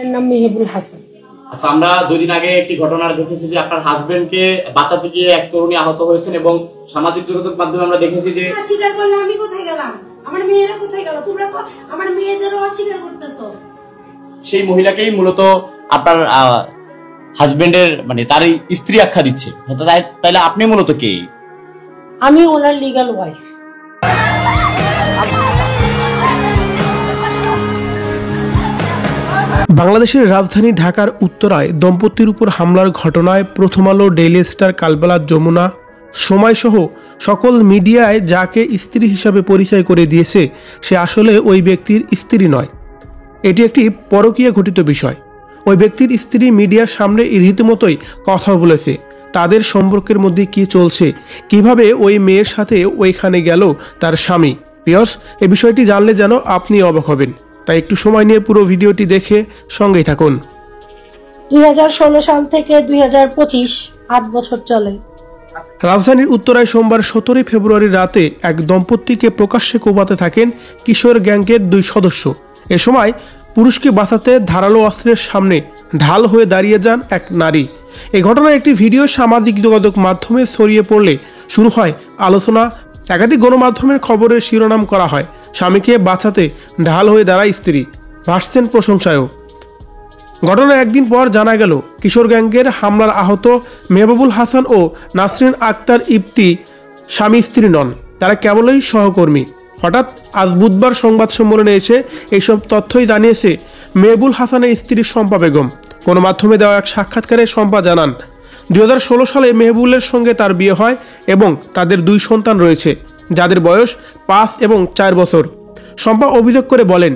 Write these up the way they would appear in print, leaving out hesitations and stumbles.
এর নাম মেহবুল হাসান। আচ্ছা, আমরা 2 দিন আগে একটি ঘটনা দেখেছি যে আপনার হাজবেন্ডকে বাঁচাতে গিয়ে এক তরুণী আহত হয়েছেন এবং সামাজিক যোগাযোগ মাধ্যমে আমরা দেখেছি যে অস্বীকার করলে আমি কোথায় গেলাম, আমার মেয়েরা কোথায় গেল? তোমরা তো আমার মেয়েদেরও অস্বীকার করতেছো। সেই মহিলাকেই মূলত আপনার হাজবেন্ডের মানে তার স্ত্রী আখ্যা দিচ্ছে, তাইলে আপনি মূলত কে? আমি ওনার লিগ্যাল ওয়াইফ। বাংলাদেশের রাজধানী ঢাকার উত্তরায় দম্পতির উপর হামলার ঘটনায় প্রথম আলো, ডেইলি স্টার, কালবেলা, যমুনা, সময়সহ সকল মিডিয়ায় যাকে স্ত্রী হিসাবে পরিচয় করে দিয়েছে সে আসলে ওই ব্যক্তির স্ত্রী নয়। এটি একটি পরকীয়া ঘটিত বিষয়। ওই ব্যক্তির স্ত্রী মিডিয়ার সামনে রীতিমতোই কথা বলেছে তাদের সম্পর্কের মধ্যে কি চলছে, কিভাবে ওই মেয়ের সাথে ওইখানে গেল তার স্বামী। ভিউয়ার্স, এই বিষয়টি জানলে যেন আপনি অবাক হবেন, তাই একটু সময় নিয়ে পুরো ভিডিওটি দেখে সঙ্গেই থাকুন। 2016 সাল থেকে 2025 8 বছর চলে। রাজধানীর উত্তরায় সোমবার 17 ফেব্রুয়ারি রাতে এক দম্পতিকে প্রকাশ্যে কোপাতে থাকেন কিশোর গ্যাংয়ের 2 সদস্য। এ সময় পুরুষকে বাঁচাতে ধারালো অস্ত্রের সামনে ঢাল হয়ে দাঁড়িয়ে যান এক নারী। এই ঘটনার একটি ভিডিও সামাজিক যোগাযোগ মাধ্যমে ছড়িয়ে পড়লে শুরু হয় আলোচনা। একাধিক গণমাধ্যমের খবরের শিরোনাম করা হয় স্বামীকে বাঁচাতে ঢাল হয়ে দাঁড়ায় স্ত্রী, ভাসছেন প্রশংসায়ও। ঘটনার একদিন পর জানা গেল কিশোর গ্যাংয়ের হামলার আহত মেহবুবুল হাসান ও নাসরিন আক্তার ইপ্তি স্বামী স্ত্রী নন, তারা কেবলই সহকর্মী। হঠাৎ আজ বুধবার সংবাদ সম্মেলনে এসে এইসব তথ্যই জানিয়েছে মেহবুল হাসানের স্ত্রী শম্পা বেগম। গণমাধ্যমে দেওয়া এক সাক্ষাৎকারে শম্পা জানান 2016 সালে মেহবুলের সঙ্গে তার বিয়ে হয় এবং তাদের 2 সন্তান রয়েছে যাদের বয়স 5 এবং 4 বছর। শম্পা অভিযোগ করে বলেন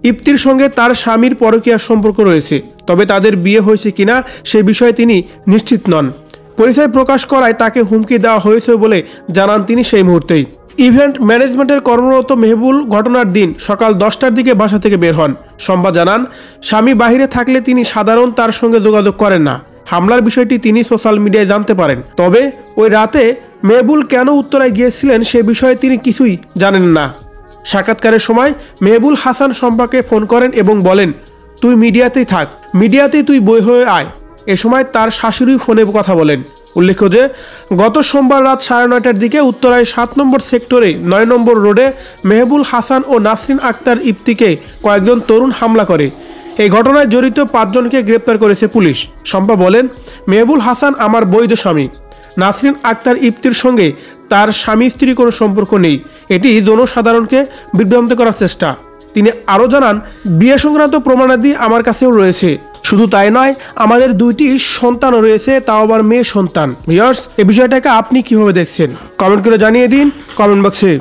ইপ্তির সঙ্গে তার স্বামীর পরকীয়া সম্পর্ক রয়েছে, তবে তাদের বিয়ে হয়েছে কিনা সে বিষয়ে তিনি নিশ্চিত নন। পরিচয় প্রকাশ করায় তাকে হুমকি দেওয়া হয়েছে বলে জানান তিনি সেই মুহূর্তেই। ইভেন্ট ম্যানেজমেন্টের কর্মরত মেহবুল ঘটনার দিন সকাল 10টার দিকে বাসা থেকে বের হন। শম্পা জানান স্বামী বাহিরে থাকলে তিনি সাধারণ তার সঙ্গে যোগাযোগ করেন না। হামলার বিষয়টি তিনি সোশ্যাল মিডিয়ায় জানতে পারেন, তবে ওই রাতে মেহবুল কেন উত্তরায় গিয়েছিলেন সে বিষয়ে তিনি কিছুই জানেন না। সাক্ষাৎকারের সময় মেহবুল হাসান শম্পাকে ফোন করেন এবং বলেন তুই মিডিয়াতেই থাক, মিডিয়াতেই তুই বই হয়ে আয়। এ সময় তার শাশুড়ি ফোনে কথা বলেন। উল্লেখ্য যে গত সোমবার রাত 9:30টার দিকে উত্তরায় 7 নম্বর সেক্টরে 9 নম্বর রোডে মেহবুল হাসান ও নাসরিন আক্তার ইপ্তিকে কয়েকজন তরুণ হামলা করে। এই ঘটনায় জড়িত 5 জনকে গ্রেপ্তার করেছে পুলিশ। শম্পা বলেন মেহবুল হাসান আমার বৈধ স্বামী। নাসরিন আক্তার ইপ্তির সঙ্গে তার স্বামী স্ত্রী কোনো সম্পর্ক নেই, এটি জনসাধারণকে বিভ্রান্ত করার চেষ্টা। তিনি আরও জানান বিয়ে সংক্রান্ত প্রমাণাদি আমার কাছেও রয়েছে, শুধু তাই নয় আমাদের 2টি সন্তানও রয়েছে, তাও আবার মেয়ে সন্তান। ভিউয়ার্স, এই বিষয়টাকে আপনি কিভাবে দেখছেন কমেন্ট করে জানিয়ে দিন কমেন্ট বক্সে।